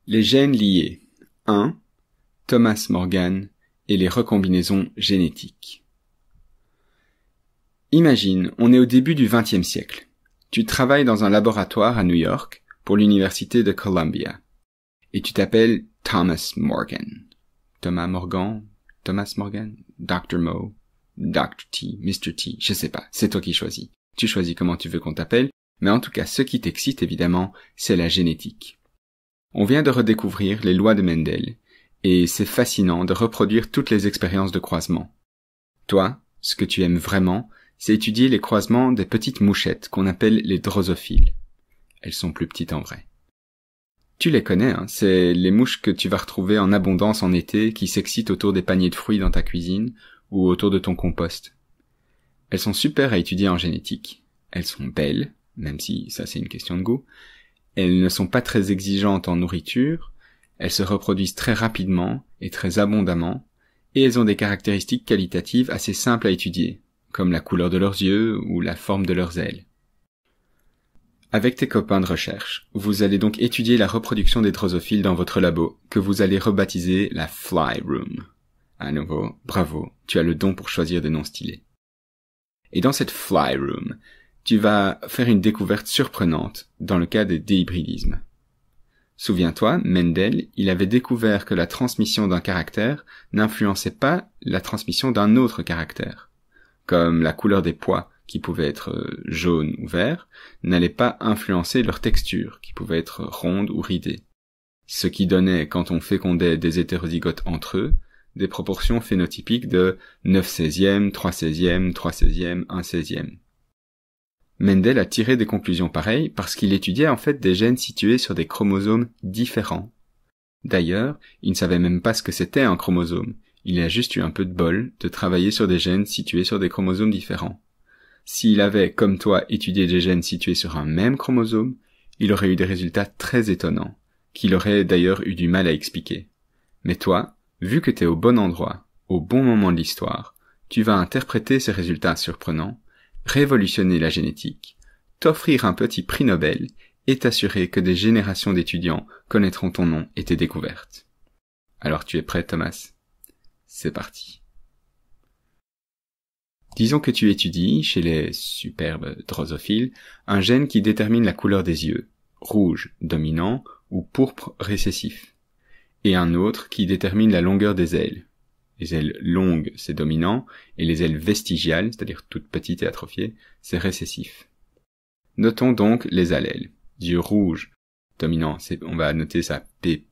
Les gènes liés. 1. Thomas Morgan et les recombinaisons génétiques. Imagine, on est au début du XXe siècle. Tu travailles dans un laboratoire à New York pour l'université de Columbia. Et tu t'appelles Thomas Morgan. Thomas Morgan? Dr. Mo? Dr. T? Mr. T? Je sais pas, c'est toi qui choisis. Tu choisis comment tu veux qu'on t'appelle, mais en tout cas, ce qui t'excite évidemment, c'est la génétique. On vient de redécouvrir les lois de Mendel, et c'est fascinant de reproduire toutes les expériences de croisement. Toi, ce que tu aimes vraiment, c'est étudier les croisements des petites mouchettes qu'on appelle les drosophiles. Elles sont plus petites en vrai. Tu les connais, hein, c'est les mouches que tu vas retrouver en abondance en été qui s'excitent autour des paniers de fruits dans ta cuisine ou autour de ton compost. Elles sont super à étudier en génétique. Elles sont belles, même si ça c'est une question de goût. Elles ne sont pas très exigeantes en nourriture. Elles se reproduisent très rapidement et très abondamment, et elles ont des caractéristiques qualitatives assez simples à étudier, comme la couleur de leurs yeux ou la forme de leurs ailes. Avec tes copains de recherche, vous allez donc étudier la reproduction des drosophiles dans votre labo, que vous allez rebaptiser la Fly Room. À nouveau, bravo, tu as le don pour choisir des noms stylés. Et dans cette Fly Room, tu vas faire une découverte surprenante dans le cas des déhybridismes. Souviens-toi, Mendel, il avait découvert que la transmission d'un caractère n'influençait pas la transmission d'un autre caractère. Comme la couleur des pois, qui pouvait être jaune ou vert, n'allait pas influencer leur texture, qui pouvait être ronde ou ridée. Ce qui donnait, quand on fécondait des hétérozygotes entre eux, des proportions phénotypiques de 9/16e, 3/16e, 3/16e, 1/16e. Mendel a tiré des conclusions pareilles parce qu'il étudiait en fait des gènes situés sur des chromosomes différents. D'ailleurs, il ne savait même pas ce que c'était un chromosome. Il a juste eu un peu de bol de travailler sur des gènes situés sur des chromosomes différents. S'il avait, comme toi, étudié des gènes situés sur un même chromosome, il aurait eu des résultats très étonnants, qu'il aurait d'ailleurs eu du mal à expliquer. Mais toi, vu que t'es au bon endroit, au bon moment de l'histoire, tu vas interpréter ces résultats surprenants, révolutionner la génétique, t'offrir un petit prix Nobel et t'assurer que des générations d'étudiants connaîtront ton nom et tes découvertes. Alors tu es prêt, Thomas? C'est parti. Disons que tu étudies, chez les superbes drosophiles, un gène qui détermine la couleur des yeux, rouge dominant ou pourpre récessif, et un autre qui détermine la longueur des ailes. Les ailes longues, c'est dominant, et les ailes vestigiales, c'est-à-dire toutes petites et atrophiées, c'est récessif. Notons donc les allèles. Yeux rouges, dominant, on va noter ça P+,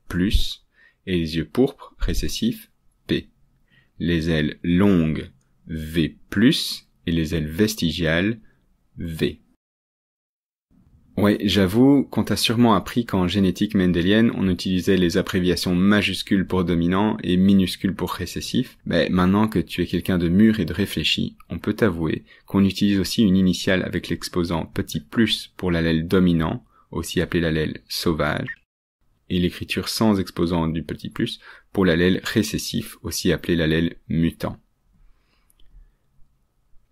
et les yeux pourpres, récessifs, P. Les ailes longues, V+, et les ailes vestigiales, V. Ouais, j'avoue qu'on t'a sûrement appris qu'en génétique mendélienne, on utilisait les abréviations majuscules pour dominant et minuscules pour récessif. Mais maintenant que tu es quelqu'un de mûr et de réfléchi, on peut t'avouer qu'on utilise aussi une initiale avec l'exposant petit plus pour l'allèle dominant, aussi appelé l'allèle sauvage, et l'écriture sans exposant du petit plus pour l'allèle récessif, aussi appelé l'allèle mutant.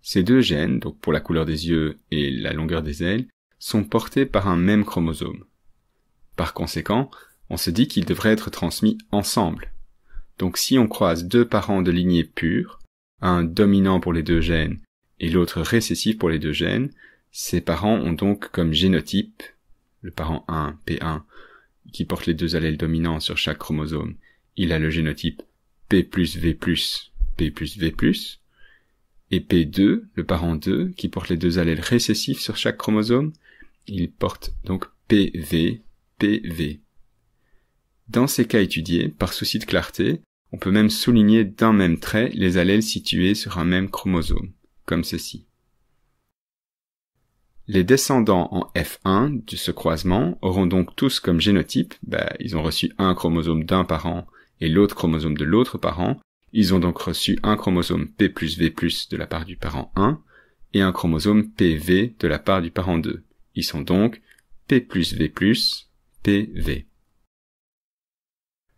Ces deux gènes, donc pour la couleur des yeux et la longueur des ailes, sont portés par un même chromosome. Par conséquent, on se dit qu'ils devraient être transmis ensemble. Donc si on croise deux parents de lignée pure, un dominant pour les deux gènes et l'autre récessif pour les deux gènes, ces parents ont donc comme génotype, le parent 1, P1, qui porte les deux allèles dominants sur chaque chromosome, il a le génotype P plus V plus, P plus V plus, et P2, le parent 2, qui porte les deux allèles récessifs sur chaque chromosome, il porte donc PV, PV. Dans ces cas étudiés, par souci de clarté, on peut même souligner d'un même trait les allèles situés sur un même chromosome, comme ceci. Les descendants en F1 de ce croisement auront donc tous comme génotype, ils ont reçu un chromosome d'un parent et l'autre chromosome de l'autre parent. Ils ont donc reçu un chromosome P plus V plus de la part du parent 1 et un chromosome PV de la part du parent 2. Ils sont donc P plus V plus, PV.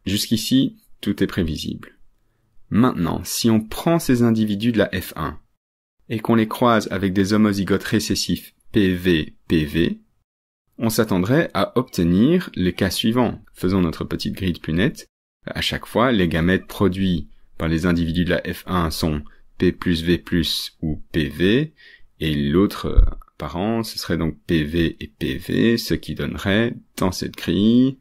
Jusqu'ici, tout est prévisible. Maintenant, si on prend ces individus de la F1 et qu'on les croise avec des homozygotes récessifs PV, PV, on s'attendrait à obtenir les cas suivants. Faisons notre petite grille de Punnett. À chaque fois, les gamètes produits par les individus de la F1 sont P plus V plus ou PV, et l'autre parent, ce serait donc PV et PV, ce qui donnerait, dans cette grille,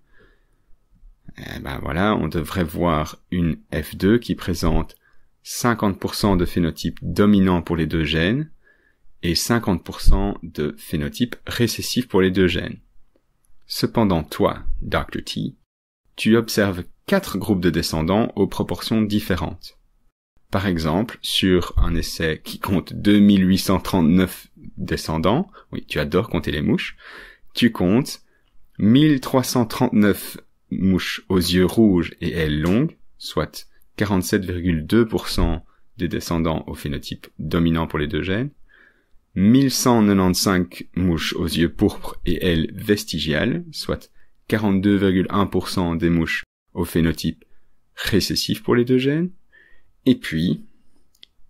on devrait voir une F2 qui présente 50% de phénotype dominant pour les deux gènes, et 50% de phénotype récessif pour les deux gènes. Cependant, toi, Dr. T, tu observes 4 groupes de descendants aux proportions différentes. Par exemple, sur un essai qui compte 2839 descendants, oui, tu adores compter les mouches, tu comptes 1339 mouches aux yeux rouges et ailes longues, soit 47,2% des descendants au phénotype dominant pour les deux gènes, 1195 mouches aux yeux pourpres et ailes vestigiales, soit 42,1% des mouches au phénotype récessif pour les deux gènes, et puis,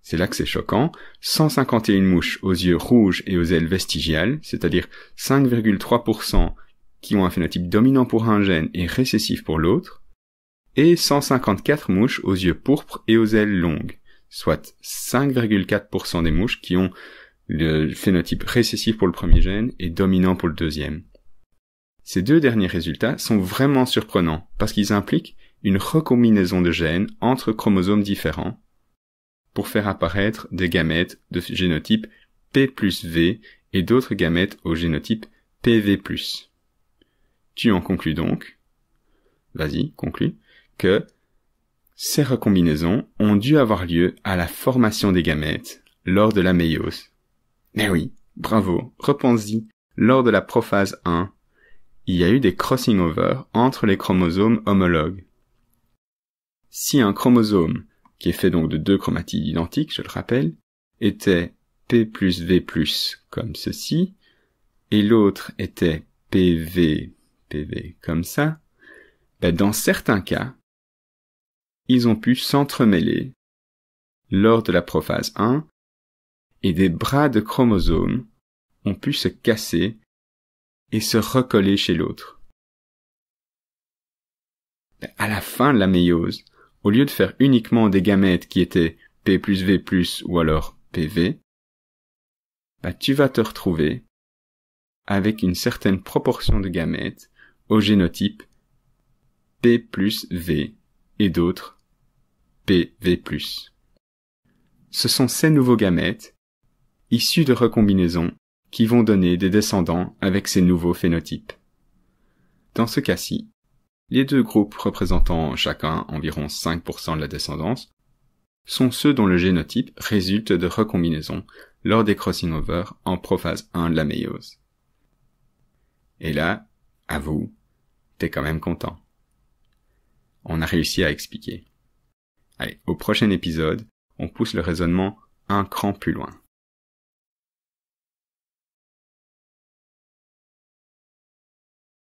c'est là que c'est choquant, 151 mouches aux yeux rouges et aux ailes vestigiales, c'est-à-dire 5,3% qui ont un phénotype dominant pour un gène et récessif pour l'autre, et 154 mouches aux yeux pourpres et aux ailes longues, soit 5,4% des mouches qui ont le phénotype récessif pour le premier gène et dominant pour le deuxième. Ces deux derniers résultats sont vraiment surprenants parce qu'ils impliquent une recombinaison de gènes entre chromosomes différents pour faire apparaître des gamètes de génotype P plus V et d'autres gamètes au génotype PV+. Tu en conclus donc, conclus, que ces recombinaisons ont dû avoir lieu à la formation des gamètes lors de la méiose. Mais oui, bravo, repense-y, lors de la prophase 1, il y a eu des crossing over entre les chromosomes homologues. Si un chromosome, qui est fait donc de 2 chromatides identiques, je le rappelle, était P plus V plus comme ceci, et l'autre était PV comme ça, dans certains cas, ils ont pu s'entremêler lors de la prophase 1, et des bras de chromosomes ont pu se casser et se recoller chez l'autre. À la fin de la méiose, au lieu de faire uniquement des gamètes qui étaient P plus V plus ou alors PV, tu vas te retrouver avec une certaine proportion de gamètes au génotype P plus V et d'autres PV+. Ce sont ces nouveaux gamètes issus de recombinaisons qui vont donner des descendants avec ces nouveaux phénotypes. Dans ce cas-ci, les deux groupes représentant chacun environ 5% de la descendance sont ceux dont le génotype résulte de recombinaisons lors des crossing-over en prophase 1 de la méiose. Et là, avoue, t'es quand même content. On a réussi à expliquer. Allez, au prochain épisode, on pousse le raisonnement un cran plus loin.